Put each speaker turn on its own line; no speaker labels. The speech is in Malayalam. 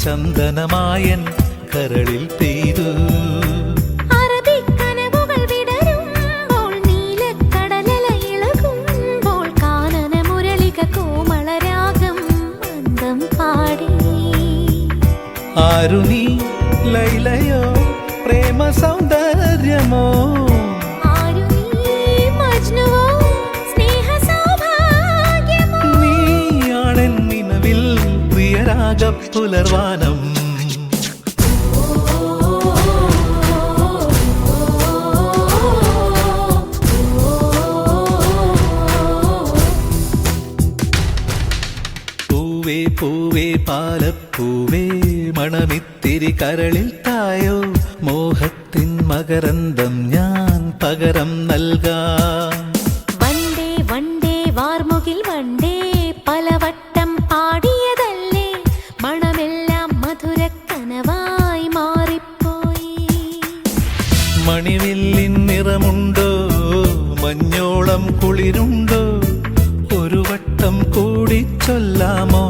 ചന്ദനമായൻ കരളിൽ പെയ്തു.
അറബിക്കനവുകൾ വിടരുമ്പോൾ നീലക്കടലല ഇളകുമ്പോൾ കാനന മുരളിക കോമളരാഗം മന്ദം പാടി.
ആരു നീ ലൈലയോ പ്രേമ സൗന്ദര്യമോ,
ആരു നീ മജ്നുവോ സ്നേഹ സൗഭാഗ്യമോ,
നീയാണെൻ നിലവിൽ പ്രിയരാഗ പുലർവാനം. പൂവേ പൂവേ പാലപ്പൂവേ മണമിത്തിരി കരളിൽ തായോ, മോഹത്തിൻ മകരന്തം ഞാൻ പകരം നൽകാം.
വണ്ടേ വണ്ടേ വാർമുകിൽ വണ്ടേ പലവട്ടം പാടിയതല്ലേ, മണമെല്ലാം മധുരക്കനവായി മാറിപ്പോയി.
മണിവില്ലിൻ നിറമുണ്ടോ മഞ്ഞോളം കുളിരുണ്ടോ, ഒരു വട്ടം കൂടി ചൊല്ലാമോ